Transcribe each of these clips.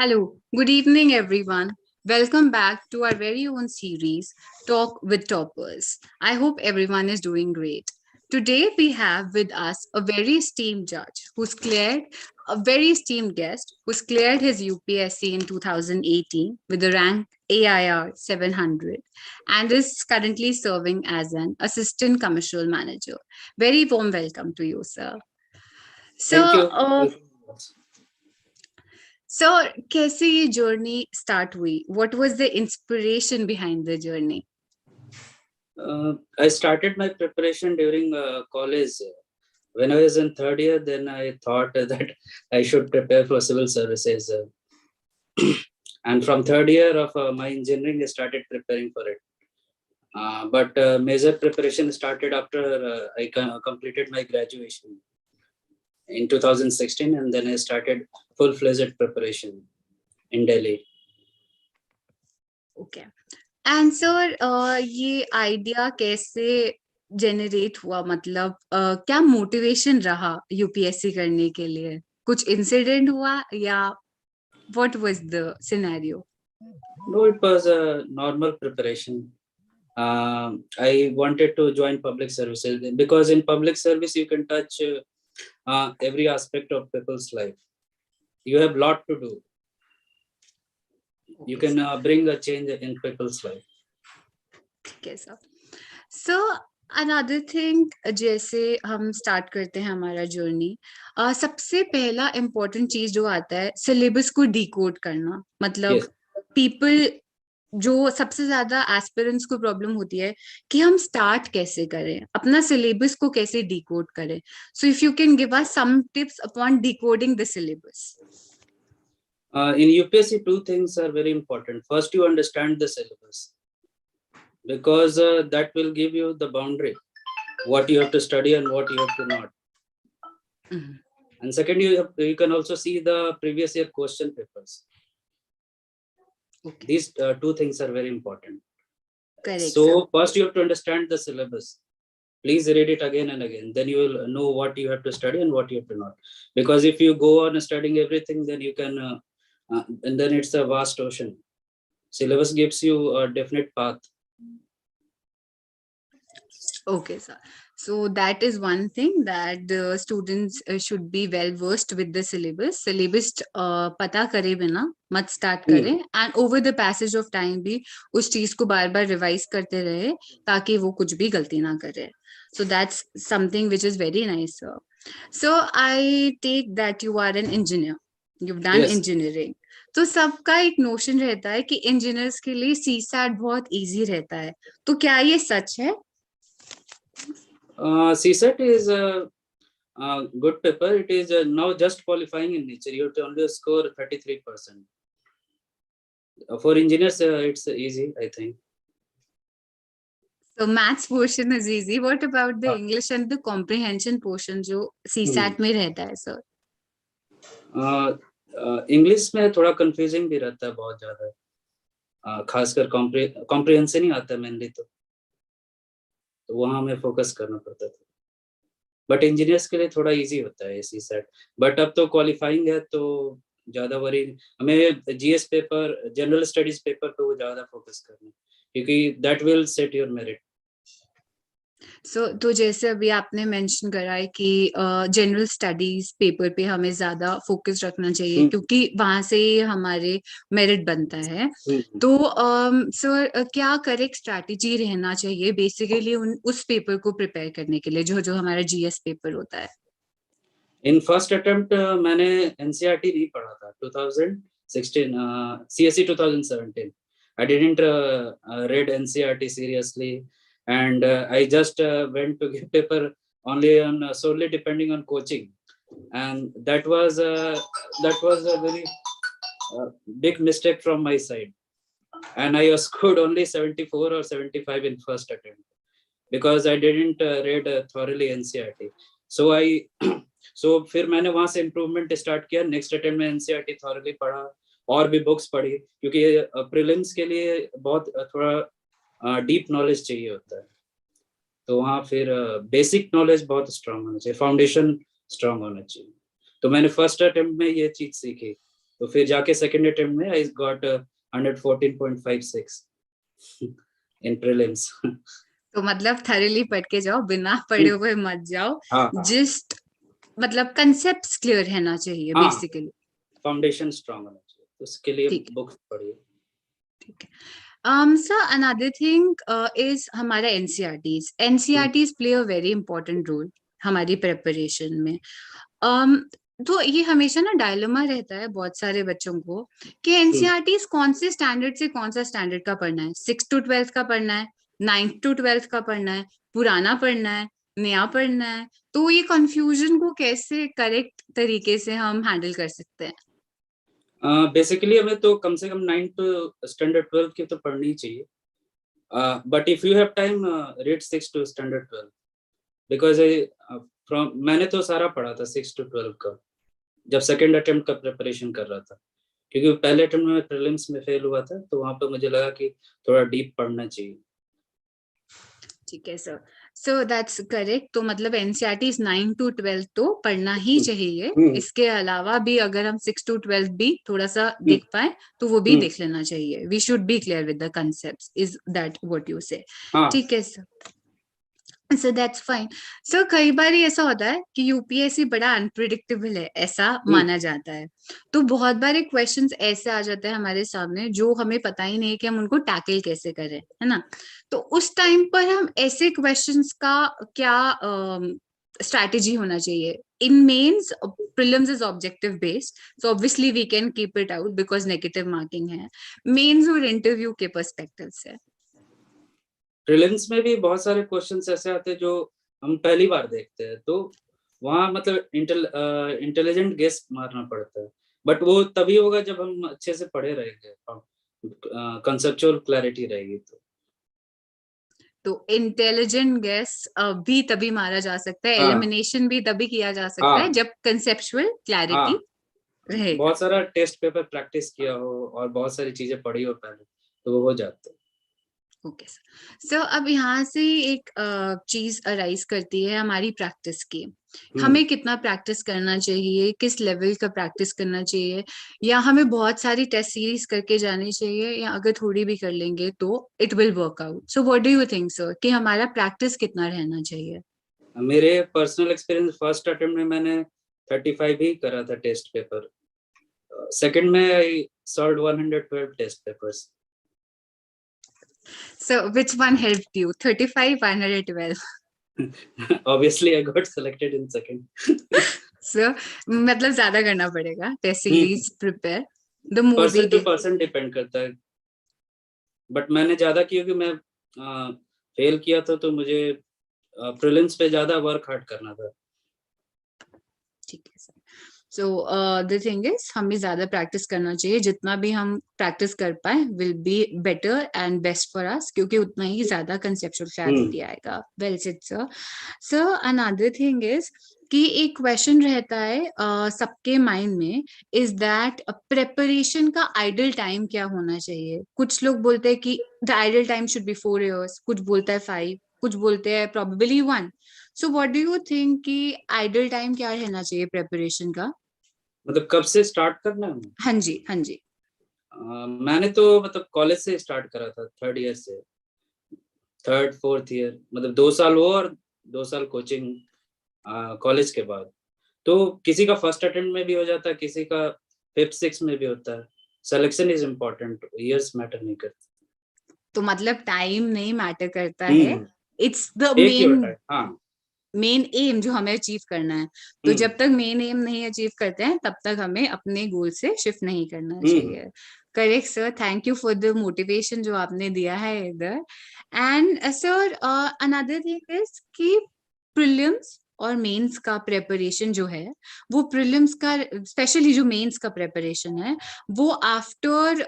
Hello, good evening, everyone. Welcome back to our very own series, Talk with Toppers. I hope everyone is doing great. Today, we have with us a very esteemed judge who's cleared, a very esteemed guest who's cleared his UPSC in 2018 with the rank AIR 700 and is currently serving as an assistant commercial manager. Very warm welcome to you, sir. So, Thank you. So, कैसे ये journey start हुई? What was the inspiration behind the journey? I started my preparation during college. When I was in third year, then I thought that I should prepare for civil services. And from third year of my engineering, I started preparing for it. But major preparation started after I completed my graduation in 2016, and then I started full-fledged preparation in Delhi. Okay. And sir, ये idea कैसे generate हुआ? मतलब क्या motivation रहा UPSC करने के लिए? कुछ incident हुआ या what was the scenario? No, it was a normal preparation. I wanted to join public services because in public service you can touch every aspect of people's life. You have lot to do. You can bring a change in people's life. Okay, sir. So another thing, जैसे हम start करते हैं हमारा journey, सबसे पहला important चीज जो आता है सिलेबस को डिकोड करना. मतलब Yes. पीपल जो सबसे ज्यादा एस्पिरेंट्स को प्रॉब्लम होती है कि हम स्टार्ट कैसे करें, अपना सिलेबस को कैसे डिकोड करें. So if you can give us some tips upon decoding the syllabus. In UPSC, two things are very important. First, you understand the syllabus because that will give you the boundary, what you have to study and what you have to not. And second, you can also see the previous year question papers. Okay. These two things are very important. Correct, so sir. first you have to understand the syllabus. Please read it again and again. Then you will know what you have to study and what you have to not. Because if you go on studying everything, then you can, and then it's a vast ocean. Syllabus gives you a definite path. Okay, sir. So that is one thing that the students should be well versed with the syllabus. Syllabus पता करे बिना मत start करें, and over the passage of time भी उस चीज को बार बार revise करते रहे ताकि वो कुछ भी गलती ना करे. So that's something which is very nice, sir. So I take that you are an engineer. You've done Yes. engineering. तो सबका एक नोशन रहता है कि इंजीनियर्स के लिए सीसैट बहुत इजी रहता है. तो क्या ये सच है? CSET is a good paper. It is now just qualifying in nature. You have to only score 33%. For engineers, it's easy, I think. So maths portion is easy. What about the English and the comprehension portion जो CSAT में रहता है, sir? English में थोड़ा confusing भी रहता है बहुत ज्यादा, खासकर कॉम्प्रिहेंशन ही आता है मेनली, तो वहां हमें फोकस करना पड़ता था. बट इंजीनियर्स के लिए थोड़ा इजी होता है सी सेट. बट अब तो क्वालिफाइंग है तो ज्यादा वरी हमें GS paper, general studies paper पे वो ज्यादा फोकस करना है क्योंकि that will set your merit. तो जैसे अभी आपने मेंशन करा है कि जनरल स्टडीज पेपर पे हमें ज्यादा फोकस रखना चाहिए क्योंकि वहां से हमारे मेरिट बनता है. तो सर क्या करेक्ट स्ट्रैटेजी रहना चाहिए बेसिकली उस पेपर को प्रिपेयर करने के लिए जो जो हमारा जीएस पेपर होता है? इन फर्स्ट अटेम्प्ट मैंने एनसीईआरटी नहीं पढ़ा था. 2016 CSE 2017 I didn't read NCERT seriously, and I just went to give paper only on solely depending on coaching, and that was a very big mistake from my side, and I scored only 74 or 75 in first attempt because I didn't read thoroughly NCERT. So so फिर मैंने वहां से improvement start किया. Next attempt में NCERT thoroughly पढ़ा और भी books पढ़ी क्योंकि प्रीलिम्स के लिए बहुत थोड़ा डीप नॉलेज चाहिए होता है. तो वहाँ फिर बेसिक नॉलेज बहुत स्ट्रांग होना चाहिए, फाउंडेशन स्ट्रांग होना चाहिए. तो मैंने फर्स्ट अटेम्प्ट में ये चीज सीखी तो फिर जाके सेकंड अटेम्प्ट में आई गॉट 114.56 इन प्रीलिम्स। तो मतलब थरली पढ़ के जाओ, बिना पढ़े हुए मत जाओ। हाँ जस्ट मतलब कंसेप्ट्स क्लियर रहना चाहिए हाँ, बेसिकली। फाउंडेशन स्ट्रांग होना चाहिए, तो उसके लिए ठीक है, बुक्स पढ़िए। ठीक है। सर अनदर थिंग इज हमारा NCERTs play a very important role हमारी प्रिपरेशन में। um, तो ये हमेशा ना डायलेमा रहता है बहुत सारे बच्चों को कि एनसीईआरटीज कौन से स्टैंडर्ड से कौन सा स्टैंडर्ड का पढ़ना है, 6 to 12 का पढ़ना है, 9 to 12 का पढ़ना है, पुराना पढ़ना है, नया पढ़ना है। तो ये कंफ्यूजन को कैसे करेक्ट तरीके से हम हैंडल कर सकते हैं? बेसिकली हमें तो कम से कम 9 to स्टैंडर्ड 12 की तो पढ़नी ही चाहिए, but if you have time read 6 to standard 12, because from मैंने तो सारा पढ़ा था 6 to 12 का जब सेकंड अटेम्प्ट का प्रिपरेशन कर रहा था, क्योंकि पहले अटेम्प्ट में प्रीलिम्स में फेल हुआ था, तो वहां पे मुझे लगा कि थोड़ा डीप पढ़ना चाहिए। ठीक है सर, सो दैट्स करेक्ट। तो मतलब एनसीईआरटी 9 to 12 तो पढ़ना ही चाहिए। हम्म इसके अलावा भी अगर हम 6 to 12 भी थोड़ा सा हम्म देख पाए तो वो भी हम्म, देख लेना चाहिए। We should be clear with the concept, is that what you say? हाँ ठीक है sir, so that's fine. Sir कई बार ऐसा होता है कि यूपीएससी बड़ा अनप्रिडिक्टेबल है, ऐसा हम्म माना जाता है। तो बहुत बार क्वेश्चंस ऐसे आ जाते हैं हमारे सामने जो हमें पता ही नहीं है कि हम उनको टैकल कैसे करें, है ना? तो उस टाइम पर हम ऐसे क्वेश्चंस का क्या स्ट्रैटेजी होना चाहिए? In mains prelims is objective based, so obviously we can keep it out because negative marking है। मेंस और इंटरव्यू के पर्सपेक्टिव से प्रीलिम्स में भी बहुत सारे क्वेश्चंस ऐसे आते हैं जो हम पहली बार देखते हैं, तो वहाँ मतलब इंटेलिजेंट गेस मारना पड़ता है, बट वो तभी होगा जब हम अच्छे से पढ़े रहेंगे, कंसेप्चुअल क्लैरिटी रहेगी तो इंटेलिजेंट गेस भी तभी मारा जा सकता है, हाँ एलिमिनेशन भी तभी किया जा सकता है हाँ जब कंसेप्चुअल क्लैरिटी हाँ, रहेगा। बहुत सारा टेस्ट पेपर प्रैक्टिस किया हो और बहुत सारी चीजें पढ़ी हो पहले, तो वो हो जाता है। ओके सर, सो अब यहाँ से एक चीज अराइज करती है हमारी प्रैक्टिस की। हम्म हमें कितना प्रैक्टिस करना चाहिए, किस लेवल का प्रैक्टिस करना चाहिए, या हमें बहुत सारी टेस्ट सीरीज करके जानी चाहिए, या अगर थोड़ी भी कर लेंगे तो it will work out? So what do you think sir कि हमारा प्रैक्टिस कितना रहना चाहिए? मेरे पर्सनल एक्सपीरियंस फर्स्ट अटेम्प्ट में मैंने 35 ही करा था टेस्ट पेपर, सेकंड में I solved 112 test papers. So which one helped you? 35, 112? Obviously I got selected in second. So मतलब ज्यादा करना पड़ेगा test series prepare, the more we person to get. Person depend करता है, बट मैंने ज्यादा किया क्योंकि मैं फेल किया था, तो मुझे प्रीलिम्स पे ज्यादा वर्क हार्ड करना था। ठीक है sir, so the thing is हमें ज्यादा प्रैक्टिस करना चाहिए, जितना भी हम प्रैक्टिस कर पाए will be better and best for us, क्योंकि उतना ही ज्यादा कंसेप्चुअल हम्म क्लैरिटी आएगा। Well said sir. Sir another thing is कि एक क्वेश्चन रहता है सबके माइंड में, इज दैट प्रेपरेशन का आइडल टाइम क्या होना चाहिए? कुछ लोग बोलते हैं कि the idle time should be 4 years, कुछ बोलता है 5, कुछ बोलते हैं probably 1। So what do you think कि आइडल टाइम क्या रहना चाहिए प्रेपरेशन का? मतलब कब से स्टार्ट करना है हमें? हाँ जी, हाँ जी। मैंने तो मतलब कॉलेज से स्टार्ट करा था, थर्ड ईयर से, थर्ड फोर्थ ईयर, मतलब 2 साल वो और 2 साल कोचिंग कॉलेज के बाद। तो किसी का फर्स्ट अटेम्प्ट में भी हो जाता है, किसी का फिफ्थ सिक्स में भी होता है। Selection is important, years matter नहीं करते। तो मतलब टाइम नहीं मैटर करता है, hmm, it's the take your main time. हाँ मेन एम जो हमें अचीव करना है। तो हम्म जब तक मेन एम नहीं अचीव करते हैं तब तक हमें अपने गोल से शिफ्ट नहीं करना हम्म चाहिए। Correct sir, thank you for the motivation जो आपने दिया है इधर। And sir another thing is कि प्रीलिम्स और मेंस का प्रेपरेशन जो है, वो प्रीलिम्स का स्पेशली जो मेंस का प्रेपरेशन है वो आफ्टर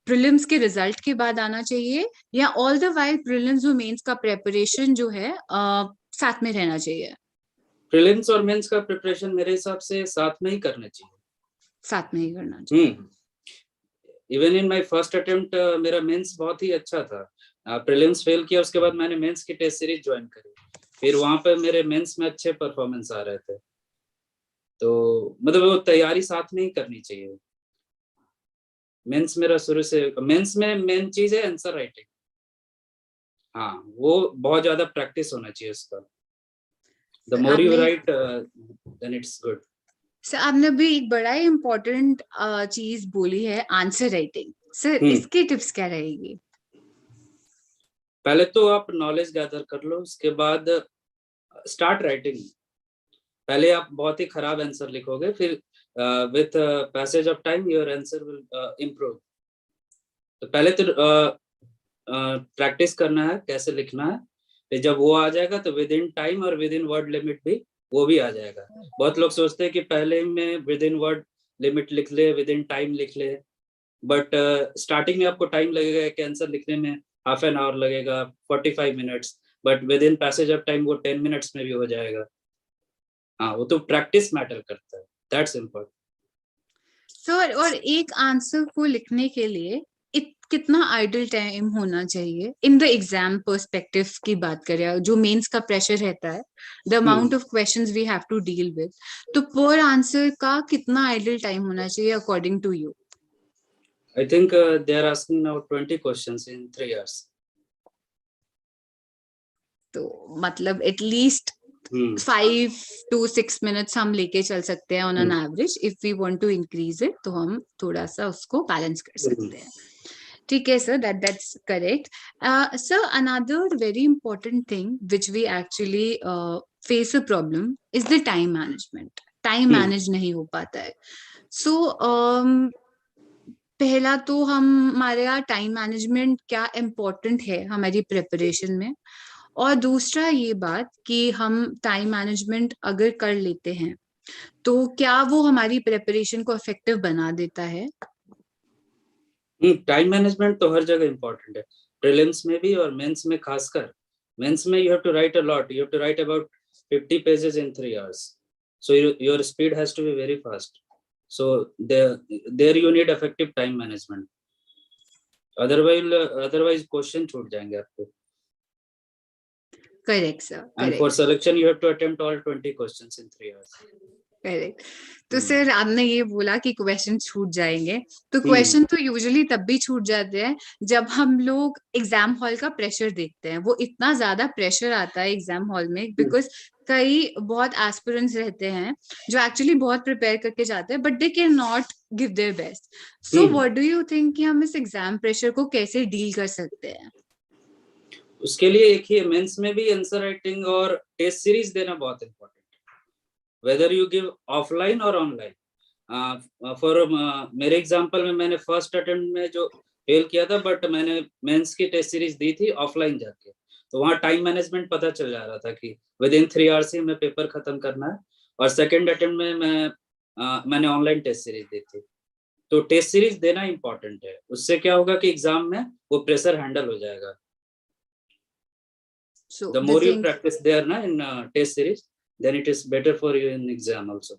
प्रीलिम्स के रिजल्ट के बाद आना चाहिए, या ऑल द वाइल प्रीलिम्स और मेंस का प्रेपरेशन जो है साथ में रहना चाहिए? प्रीलिम्स और मेंस का प्रिपरेशन मेरे हिसाब से साथ में ही करना चाहिए। साथ में ही करना चाहिए। Hmm, even in my first attempt मेरा मेंस बहुत ही अच्छा था। प्रीलिम्स फेल किया, उसके बाद मैंने मेंस की टेस्ट सीरीज ज्वाइन करी, फिर वहां पर मेरे मेंस में अच्छे परफॉर्मेंस आ रहे थे। तो मतलब वो तैयारी साथ में ही करनी चाहिए। मेंस मेरा शुरू से, मेंस में मेन चीज है आंसर राइटिंग। हाँ, वो बहुत ज्यादा प्रैक्टिस होना चाहिए उसका। द सर मोर यू आपने write then it's good. Sir आपने अभी एक बड़ा ही इम्पोर्टेंट चीज बोली है, आंसर राइटिंग। सर इसकी टिप्स क्या रहेगी? पहले तो आप नॉलेज गैदर कर लो, उसके बाद स्टार्ट राइटिंग। पहले आप बहुत ही खराब आंसर लिखोगे, फिर with passage of time your answer will improve. तो पहले तो प्रैक्टिस करना है कैसे लिखना है, फिर जब वो आ जाएगा तो विद इन टाइम और विद इन वर्ड लिमिट भी वो भी आ जाएगा। बहुत लोग सोचते हैं कि पहले में विद इन वर्ड लिमिट लिख ले, विद इन टाइम लिख ले, बट स्टार्टिंग में आपको टाइम लगेगा एक आंसर लिखने में, हाफ एन आवर लगेगा, 45 minutes, but with in passage of time वो 10 मिनट्स में भी हो जाएगा। हाँ, वो तो प्रैक्टिस मैटर करता है, दैट्स इम्पोर्टेंट। सर और एक आंसर को लिखने के लिए कितना आइडल टाइम होना चाहिए इन द एग्जाम पर्सपेक्टिव की बात करें, जो मेंस का प्रेशर रहता है, the amount of questions we have to deal with, तो पर आंसर का कितना आइडल टाइम होना चाहिए according to you? I think they are asking now 20 questions in 3 years. तो मतलब एटलीस्ट 5 to 6 minutes हम लेके चल सकते हैं on an average. If we want to increase it तो हम थोड़ा सा उसको बैलेंस कर सकते हैं। ठीक है sir, that's correct. Sir, another very important thing which we actually face a problem is the time management. Time manage नहीं हो पाता है। So पहला तो हमारे यहाँ टाइम मैनेजमेंट क्या इम्पोर्टेंट है हमारी प्रिपरेशन में, और दूसरा ये बात कि हम टाइम मैनेजमेंट अगर कर लेते हैं तो क्या वो हमारी प्रिपरेशन को इफेक्टिव बना देता है? टाइम मैनेजमेंट तो हर जगह इम्पोर्टेंट है, प्रीलिम्स में भी और मेंस में खासकर। मेंस में you have to write a lot, you have to write about 50 pages in 3 hours, so your speed has to be very fast. So there you need effective time management, otherwise question छूट जाएंगे आपको। Correct sir, And for correct selection you have to attempt all 20 questions in 3 hours. Correct. तो sir आपने ये बोला कि question छूट जाएंगे, तो हम्म क्वेश्चन तो यूजुअली तब भी छूट जाते हैं जब हम लोग एग्जाम हॉल का प्रेशर देखते हैं। वो इतना ज्यादा प्रेशर आता है एग्जाम हॉल में, बिकॉज कई बहुत एस्पिरेंट्स रहते हैं जो एक्चुअली बहुत प्रिपेयर करके जाते हैं but they can not give their best. So what do you think कि हम इस एग्जाम प्रेशर को कैसे डील कर सकते हैं? उसके लिए एक ही, मेंस में भी आंसर राइटिंग और टेस्ट सीरीज देना बहुत important, whether you give offline और ऑनलाइन। फॉर मेरे एग्जांपल में मैंने फर्स्ट अटेम्प्ट में जो फेल किया था, बट मैंने मेंस की टेस्ट सीरीज दी थी ऑफलाइन जाके, तो वहाँ टाइम मैनेजमेंट पता चल जा रहा था कि विद इन 3 hours ही मैं पेपर खत्म करना है। और सेकेंड अटेम्प्ट में मैंने ऑनलाइन टेस्ट सीरीज दी थी। तो टेस्ट सीरीज देना इंपॉर्टेंट है, उससे क्या होगा कि एग्जाम में वो प्रेशर हैंडल हो जाएगा। So The the more you thing practice there na in test series, then it is better for you in exam also.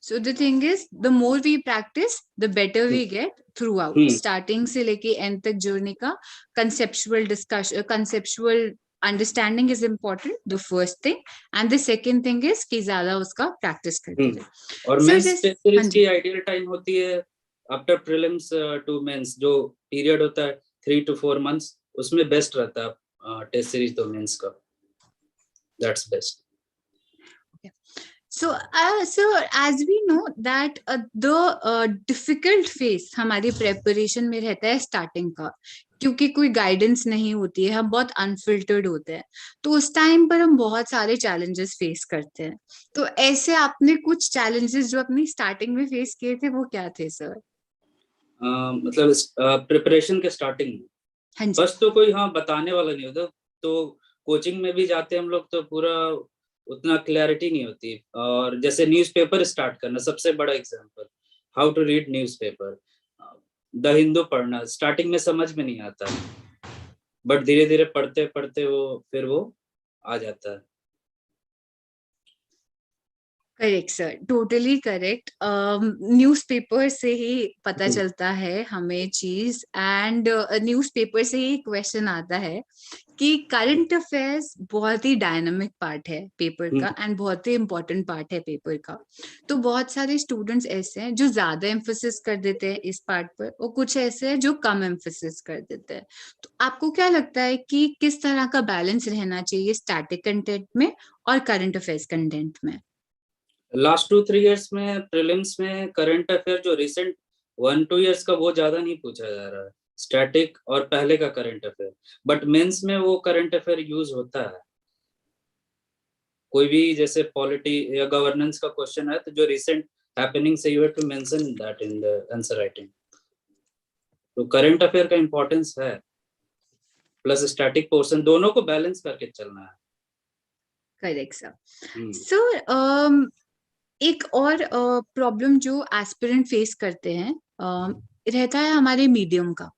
So the thing is, the more we practice, the better we get throughout. Starting से लेके end तक journey का conceptual discussion, conceptual understanding is important. The first thing, and the second thing is कि ज़्यादा उसका practice करते रहे। और Sir, mains just test series की आइडियल टाइम होती है आफ्टर प्रीलिम्स टू मेंस, जो पीरियड होता है 3 to 4 months, उसमें बेस्ट रहता है टेस्ट सीरीज तो मेंस का, that's best. So, as we know that the difficult phase हमारी preparation में रहता है starting का, क्योंकि कोई guidance नहीं होती है, हम बहुत unfiltered होते हैं, तो उस टाइम पर हम बहुत सारे challenges face करते हैं। तो ऐसे आपने कुछ challenges जो अपनी starting में face किए थे वो क्या थे सर? मतलब प्रिपरेशन के स्टार्टिंग में हाँ जी। फर्स्ट तो कोई बताने वाला नहीं होता, तो कोचिंग में भी जाते हम लोग तो पूरा उतना क्लैरिटी नहीं होती। और जैसे न्यूज़पेपर स्टार्ट करना सबसे बड़ा example, how to read newspaper, the Hindu पढ़ना स्टार्टिंग में समझ में नहीं आता, बट धीरे धीरे पढ़ते पढ़ते वो फिर वो आ जाता है। Correct sir, totally correct. Newspaper से ही पता चलता है हमें चीज, एंड न्यूज़पेपर से ही क्वेश्चन आता है कि करंट अफेयर्स बहुत ही डायनामिक पार्ट है पेपर का, एंड बहुत ही इम्पोर्टेंट पार्ट है पेपर का। तो बहुत सारे स्टूडेंट्स ऐसे हैं जो ज्यादा एम्फोसिस कर देते हैं इस पार्ट पर, और कुछ ऐसे हैं जो कम एम्फोसिस कर देते हैं। तो आपको क्या लगता है कि किस तरह का बैलेंस रहना चाहिए स्टैटिक कंटेंट में और करंट अफेयर्स कंटेंट में? लास्ट 2-3 इयर्स में प्रीलिम्स में करंट अफेयर जो रिसेंट 1-2 इयर्स का वो ज्यादा नहीं पूछा जा रहा है, स्टैटिक और पहले का करंट अफेयर। बट मेंस में वो करंट अफेयर यूज होता है। कोई भी जैसे पॉलिटी या गवर्नेंस का क्वेश्चन है तो जो रिसेंट हैपनिंग से you have to mention that in the answer writing. तो करंट अफेयर का इंपॉर्टेंस है, प्लस स्टैटिक पोर्शन, दोनों को बैलेंस करके चलना है। Correct sir. सर, एक और प्रॉब्लम जो एस्पिरेंट फेस करते हैं रहता है हमारे मीडियम का।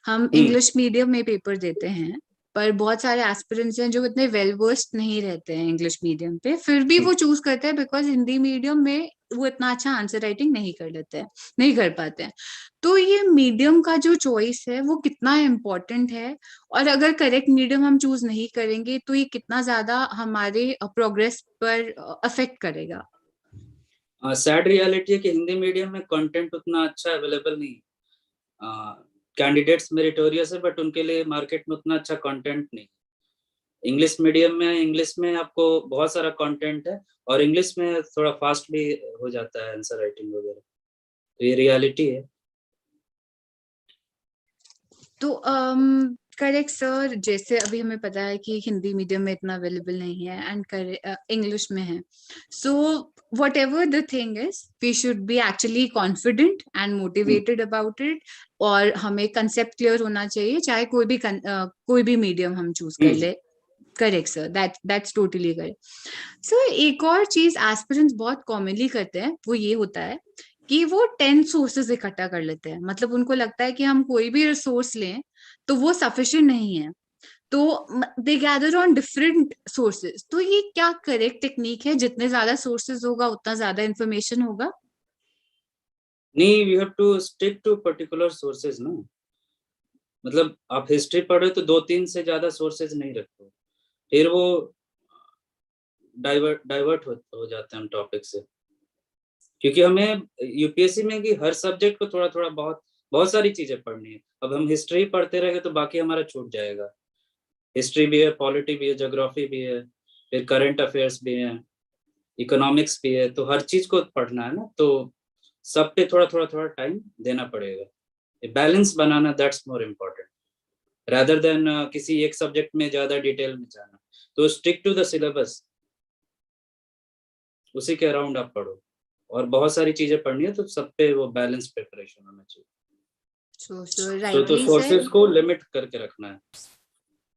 हम इंग्लिश मीडियम में पेपर देते हैं, पर बहुत सारे एस्पिरेंट्स हैं जो इतने वेल वर्स्ड नहीं रहते हैं इंग्लिश मीडियम पे, फिर भी वो चूज करते हैं बिकॉज हिंदी मीडियम में वो इतना अच्छा आंसर राइटिंग नहीं कर लेते हैं, नहीं कर पाते हैं। तो ये मीडियम का जो चॉइस है वो कितना इम्पोर्टेंट है, और अगर करेक्ट मीडियम हम चूज नहीं करेंगे तो ये कितना ज्यादा हमारे प्रोग्रेस पर अफेक्ट करेगा? सैड रियलिटी है कि हिंदी मीडियम में कंटेंट उतना अच्छा अवेलेबल नहीं। कैंडिडेट्स मेरिटोरियस है बट उनके लिए मार्केट में उतना अच्छा कंटेंट नहीं। इंग्लिश मीडियम में, इंग्लिश में आपको बहुत सारा कंटेंट है, और इंग्लिश में थोड़ा फास्ट भी हो जाता है आंसर राइटिंग वगैरह। तो ये रियलिटी है। तो करेक्ट सर, जैसे अभी हमें पता है कि हिंदी मीडियम में इतना अवेलेबल नहीं है एंड इंग्लिश में है। So whatever the thing is, we should be actually confident and motivated about it, और हमें कंसेप्ट क्लियर होना चाहिए चाहे कोई भी मीडियम हम चूज कर ले। Correct sir, that's totally correct. So एक और चीज एस्पिरेंट्स बहुत कॉमनली करते हैं वो ये होता है कि वो 10 सोर्सेज इकट्ठा कर लेते हैं। मतलब उनको लगता है कि हम कोई भी रिसोर्स लें तो वो सफिशिएंट नहीं है, तो they gather on different sources. तो ये क्या करेक्ट टेक्निक है? जितने ज्यादा सोर्सेज होगा उतना ज्यादा इंफॉर्मेशन होगा? नहीं, we have to stick to particular sources ना। मतलब आप हिस्ट्री पढ़े तो 2-3 से ज्यादा सोर्सेज नहीं रखो, फिर वो डाइवर्ट हो जाते हैं हम टॉपिक से। क्योंकि हमें यूपीएससी में कि हर सब्जेक्ट को थोड़ा थोड़ा बहुत बहुत सारी चीजें पढ़नी है। अब हम हिस्ट्री पढ़ते रहेंगे तो बाकी हमारा छूट जाएगा। हिस्ट्री भी है, पॉलिटी भी है, ज्योग्राफी भी है, फिर करंट अफेयर्स भी है, इकोनॉमिक्स भी है, तो हर चीज को पढ़ना है ना। तो सब पे थोड़ा थोड़ा थोड़ा टाइम देना पड़ेगा। बैलेंस बनाना, that's more important rather then किसी एक सब्जेक्ट में ज्यादा डिटेल में जाना। तो स्टिक टू द सिलेबस, उसी के अराउंड आप पढ़ो, और बहुत सारी चीजें पढ़नी है तो सब पे वो बैलेंस प्रिपरेशन होना चाहिए। सो तो राइटली सोर्सेज सेड, को लिमिट करके रखना है।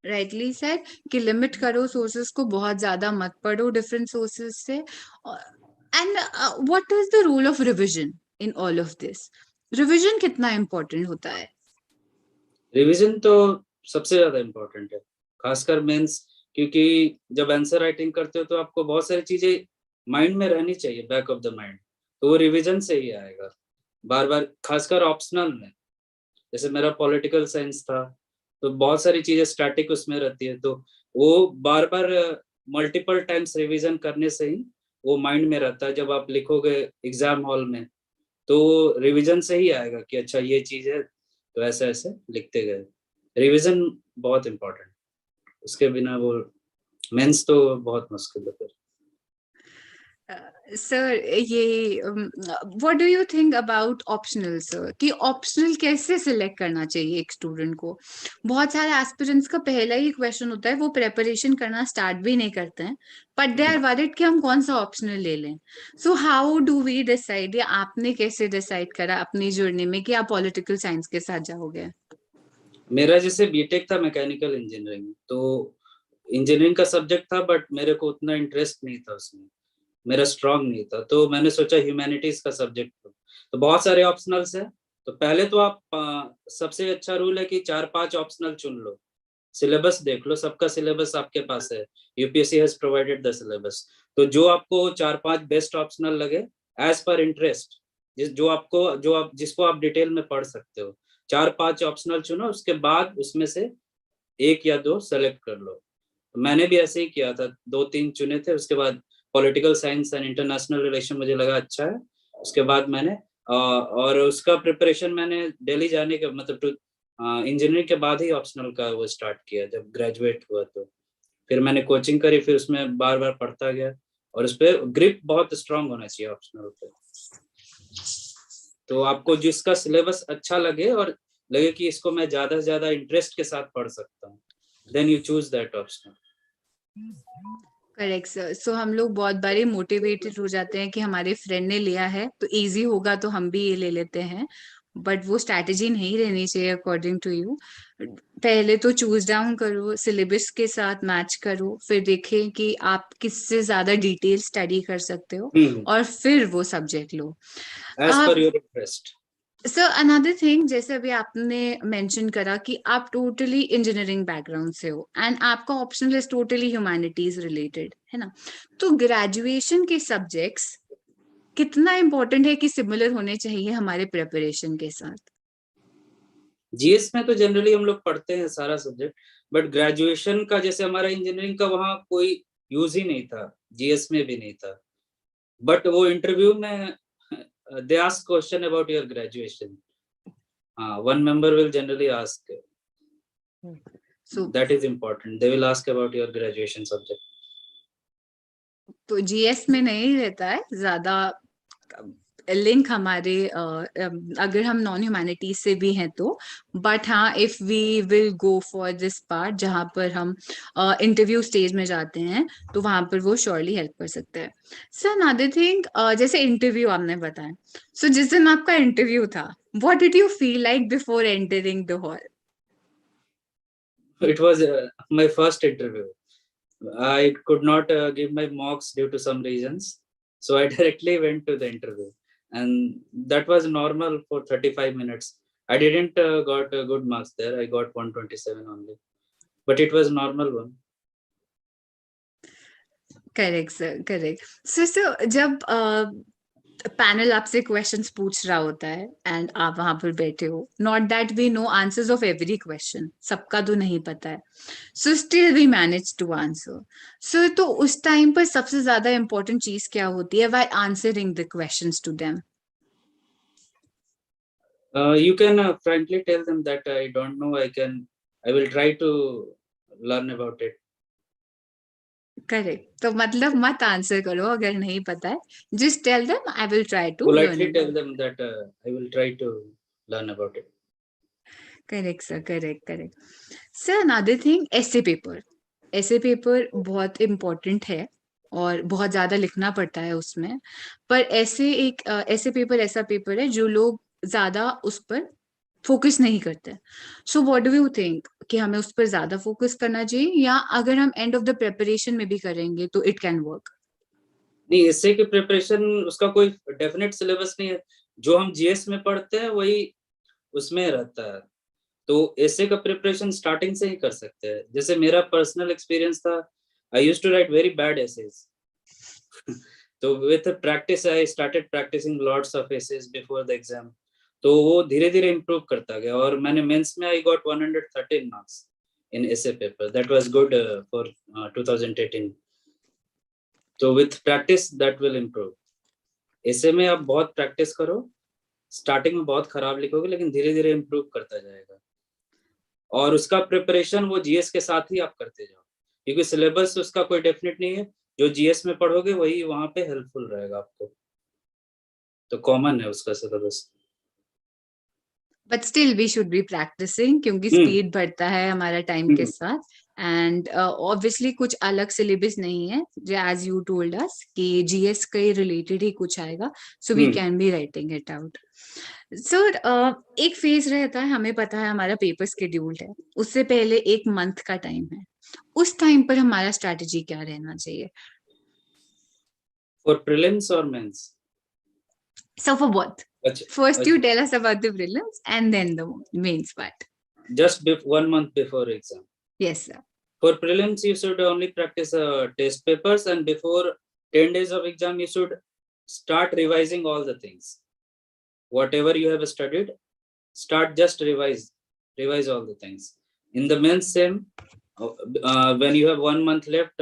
राइटली सेड कि लिमिट करो सोर्सेज को, बहुत ज्यादा मत पढ़ो डिफरेंट सोर्सेज से। And what is the role of revision in all of this? Revision कितना इम्पोर्टेंट होता है? रिवीजन तो सबसे ज्यादा इम्पोर्टेंट है, खासकर मेंस। क्योंकि जब आंसर राइटिंग करते हो तो आपको बहुत सारी चीजें माइंड में रहनी चाहिए, बैक ऑफ द माइंड। तो वो रिवीजन से ही आएगा बार बार, खासकर ऑप्शनल में। जैसे मेरा पॉलिटिकल साइंस था तो बहुत सारी चीजें स्टैटिक उसमें रहती है, तो वो बार बार मल्टीपल टाइम्स रिवीजन करने से ही वो माइंड में रहता है। जब आप लिखोगे एग्जाम हॉल में तो रिवीजन से ही आएगा कि अच्छा ये चीज है, तो ऐसे ऐसे लिखते गए। रिवीजन बहुत इम्पोर्टेंट, उसके बिना वो मेंस तो बहुत मुश्किल है फिर। सर, ये what do you think about optional sir, कि ऑप्शनल कैसे सिलेक्ट करना चाहिए एक स्टूडेंट को? बहुत सारे एस्पिरेंट्स का पहला ही क्वेश्चन होता है, वो प्रेपरेशन करना स्टार्ट भी नहीं करते हैं, बट दे आर वरीड कि हम कौन सा ऑप्शनल ले लें। So how do we decide, या आपने कैसे डिसाइड करा अपनी जर्नी में कि आप पॉलिटिकल साइंस के साथ जाओगे? मेरा जैसे बीटेक था मैकेनिकल इंजीनियरिंग, तो इंजीनियरिंग का सब्जेक्ट था बट मेरे को उतना इंटरेस्ट नहीं था उसमें, मेरा स्ट्रांग नहीं था। तो मैंने सोचा ह्यूमैनिटीज का सब्जेक्ट तो बहुत सारे ऑप्शनल्स है। तो पहले तो आप सबसे अच्छा रूल है कि 4-5 ऑप्शनल चुन लो, सिलेबस देख लो, सबका सिलेबस आपके पास है, UPSC has provided the syllabus. तो जो आपको 4-5 बेस्ट ऑप्शनल लगे एज पर इंटरेस्ट, जिसको आप डिटेल में पढ़ सकते हो, 4-5 ऑप्शनल चुनो, उसके बाद उसमें से 1 या 2 सेलेक्ट कर लो। मैंने भी ऐसे ही किया था, 2-3 चुने थे, उसके बाद political science and international relation मुझे लगा अच्छा है, उसके बाद मैंने और उसका प्रिपरेशन मैंने दिल्ली जाने के मतलब इंजीनियरिंग के बाद ही ऑप्शनल का वो स्टार्ट किया, जब ग्रेजुएट हुआ तो फिर मैंने कोचिंग करी, फिर उसमें बार बार पढ़ता गया, और उस पर ग्रिप बहुत स्ट्रांग होना चाहिए ऑप्शनल पे। तो आपको जिसका सिलेबस अच्छा लगे और लगे कि इसको मैं ज्यादा से ज्यादा इंटरेस्ट के साथ पढ़ सकता हूँ, then you choose that option. Correct sir. So हम लोग बहुत बारी मोटिवेटेड हो जाते हैं कि हमारे फ्रेंड ने लिया है तो इजी होगा तो हम भी ये ले लेते हैं, बट वो स्ट्रैटेजी नहीं रहनी चाहिए अकॉर्डिंग टू यू। पहले तो चूज डाउन करो, सिलेबस के साथ मैच करो, फिर देखें कि आप किससे ज्यादा डिटेल स्टडी कर सकते हो और फिर वो सब्जेक्ट लो as per your interest. Sir. Another thing, जैसे अभी आपने मेंशन करा कि आप टोटली इंजीनियरिंग बैकग्राउंड से हो एंड आपका optional is totally humanities related, है ना? तो ग्रेजुएशन के सब्जेक्ट्स कितना इम्पोर्टेंट है कि सिमिलर होने चाहिए हमारे प्रिपरेशन के साथ? जीएस में तो जनरली हम लोग पढ़ते हैं सारा सब्जेक्ट, बट ग्रेजुएशन का जैसे हमारा इंजीनियरिंग का वहाँ कोई यूज ही नहीं था, जीएस में भी नहीं था, बट वो इंटरव्यू में they ask question about your graduation. हाँ, one member will generally ask, So that is important, they will ask about your graduation subject. तो जीएस में नहीं रहता है ज्यादा लिंक हमारे अगर हम नॉन ह्यूमैनिटीज से भी हैं तो, बट हाँ if we will go for this part जहाँ पर हम इंटरव्यू स्टेज में जाते हैं तो वहां पर वो श्योरली हेल्प कर सकते हैं। सर अनदर थिंग, जैसे इंटरव्यू आपने बताया, सो जिस दिन आपका इंटरव्यू था, what did you feel like before entering the hall? It was my first interview. I could not give my mocks due to some reasons, so I directly went to the interview, and that was normal for 35 minutes. I didn't got good marks there, I got 127 only, but it was normal one. Correct sir, correct sir. Sir जब panel आपसे questions पूछ रहा होता है and आप वहां पर बैठे हो, not that we know answers of every question, सबका तो नहीं पता है, so still we manage to answer. So तो उस टाइम पर सबसे ज्यादा इंपॉर्टेंट चीज क्या होती है while answering the questions to them? You can frankly tell them that I don't know, I will try to learn about it. Correct, तो मतलब मत आंसर करो अगर नहीं पता है, just tell them I will try to Politely learn. tell them that I will try to learn about it. Correct sir, correct correct sir. Another thing, ऐसे paper, ऐसे पेपर बहुत इम्पोर्टेंट है और बहुत ज्यादा लिखना पड़ता है उसमें, पर ऐसे पेपर ऐसा पेपर है जो लोग ज्यादा उस पर फोकस नहीं करते। So what do you think कि हमें उस पर ज्यादा फोकस करना चाहिए, या अगर हम एंड ऑफ द प्रिपरेशन में भी करेंगे तो इट कैन वर्क? नहीं, एसए की प्रिपरेशन उसका कोई डेफिनेट सिलेबस नहीं है, जो हम जीएस में पढ़ते हैं वही उसमें रहता है, तो एसए का प्रिपरेशन स्टार्टिंग से ही कर सकते हैं। जैसे मेरा पर्सनल एक्सपीरियंस था, I used to write very bad essays तो with practice I started practising lots of essays before the exam, तो वो धीरे धीरे इम्प्रूव करता गया, और मैंने मेंस में I got 113 marks in essay paper, that was good for 2018। तो with practice that will improve. ऐसे में आप बहुत प्रैक्टिस करो, स्टार्टिंग में बहुत खराब लिखोगे लेकिन धीरे धीरे इम्प्रूव करता जाएगा, और उसका प्रिपरेशन वो जीएस के साथ ही आप करते जाओ, क्योंकि सिलेबस उसका कोई डेफिनेट नहीं है, जो जीएस में पढ़ोगे वही वहां पे हेल्पफुल रहेगा आपको, तो कॉमन है उसका syllabus. But still we should be practicing क्योंकि स्पीड बढ़ता है हमारा टाइम के साथ, एंड ऑब्वियसली कुछ अलग सिलेबस नहीं है, एज यू टोल्ड अस कि जीएस के रिलेटेड ही कुछ आएगा, so we can be writing it out. Sir एक फेज रहता है, हमें पता है हमारा पेपर शेड्यूल है, उससे पहले एक मंथ का टाइम है, उस टाइम पर हमारा स्ट्रैटेजी क्या रहना चाहिए? फॉर प्रीलिम्स और mains? So for both. First you tell us about the prelims and then the mains part. Just 1 month before exam. Yes, sir. For prelims, you should only practice test papers, and before 10 days of exam, you should start revising all the things. Whatever you have studied, start just revise all the things. In the mains, same. When you have 1 month left,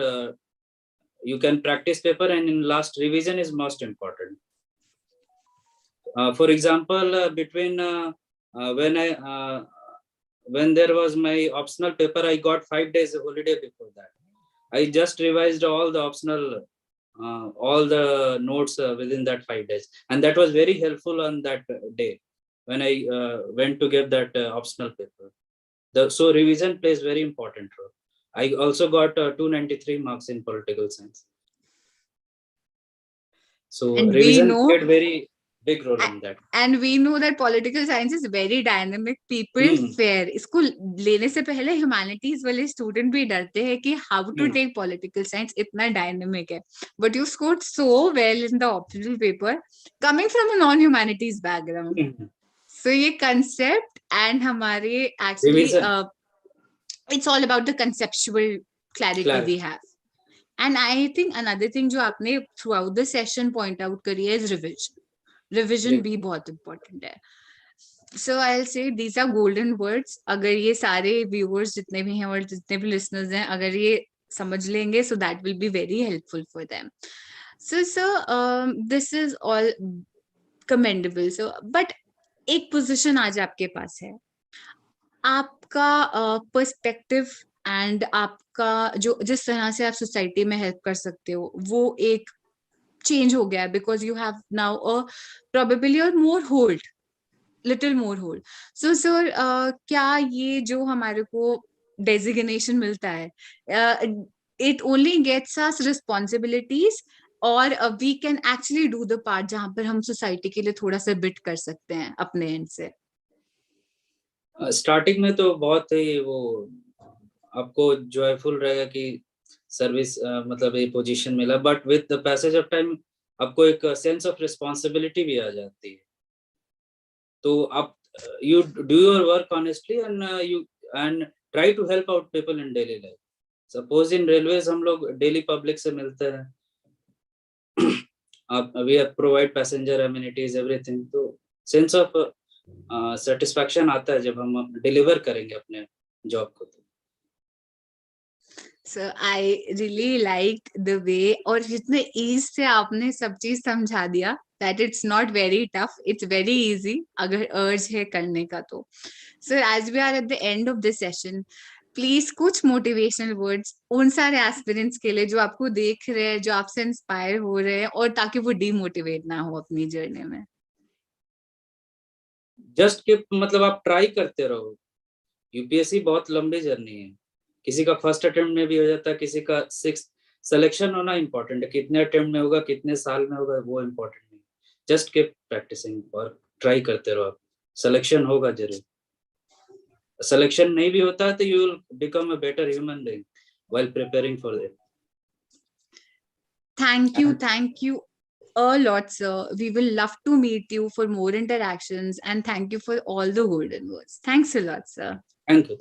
you can practice paper, and in last revision is most important. For example, between when there was my optional paper, I got 5 days holiday before that. I just revised all the optional, all the notes within that 5 days, and that was very helpful on that day when I went to give that optional paper. So revision plays very important role. I also got 293 marks in political science. So And we revision know, played very big role in that. and we know that political science is very dynamic. People fear इसको लेने से पहले humanities वाले student भी डरते हैं कि how to take political science, इतना dynamic है. But you scored so well in the optional paper, coming from a non-humanities background. So ये concept and हमारे actually it's all about the conceptual clarity we have. And I think another thing जो आपने throughout the session point out करी है is revision. Revision भी बहुत important है. So I'll say these are golden words. अगर ये सारे viewers जितने भी हैं और जितने भी listeners हैं, अगर ये समझ लेंगे, so that will be very helpful for them. So this is all commendable. So but एक position आज आपके पास है. आपका पर्सपेक्टिव एंड आपका जो जिस तरह से आप सोसाइटी में हेल्प कर सकते हो वो एक चेंज हो गया है because you have now a probably और more hold little more hold. So sir क्या ये जो हमारे को डेजिग्नेशन मिलता है it only gets us responsibilities और we can actually do the part जहां पर हम सोसाइटी के लिए थोड़ा सा बिट कर सकते हैं अपने एंड से? स्टार्टिंग में तो बहुत ही वो आपको जॉयफुल रहेगा कि सर्विस मतलब ये पोजीशन मिला, but with the passage of time आपको एक सेंस ऑफ रिस्पॉन्सिबिलिटी भी आ जाती है. तो आप you do your work honestly and try to help out people in daily life. Suppose in railways हम लोग डेली पब्लिक से मिलते हैं, we provide passenger amenities everything. तो सेंस ऑफ सेटिस्फैक्शन आता है जब हम डिलीवर करेंगे अपने जॉब को. So I really liked the way और जितने ease से आपने सब चीज समझा दिया that it's not very tough, it's very easy अगर urge है करने का तो. So as we are at the end of this session, please कुछ मोटिवेशनल वर्ड्स उन सारे एस्पिरेंट्स के लिए जो आपको देख रहे हैं, जो आपसे इंस्पायर हो रहे हैं, और ताकि वो डीमोटिवेट ना हो अपनी जर्नी में. जस्ट कि मतलब आप ट्राई करते रहो. यूपीएससी बहुत लंबी जर्नी है. किसी का फर्स्ट अटेम्प्ट में भी हो जाता है, किसी का 6th. सिलेक्शन होना इम्पोर्टेंट है. कितने अटेम्प्ट में होगा, कितने साल में होगा, वो इम्पोर्टेंट नहीं. जस्ट कीप प्रैक्टिसिंग और ट्राई करते रहो. आप सिलेक्शन होगा जरूर. सिलेक्शन नहीं भी होता तो you will become a better human being while preparing for it. Thank you a lot, sir. We will love to meet you for more interactions, and thank you for all the golden words. Thanks a lot, sir. Thank you.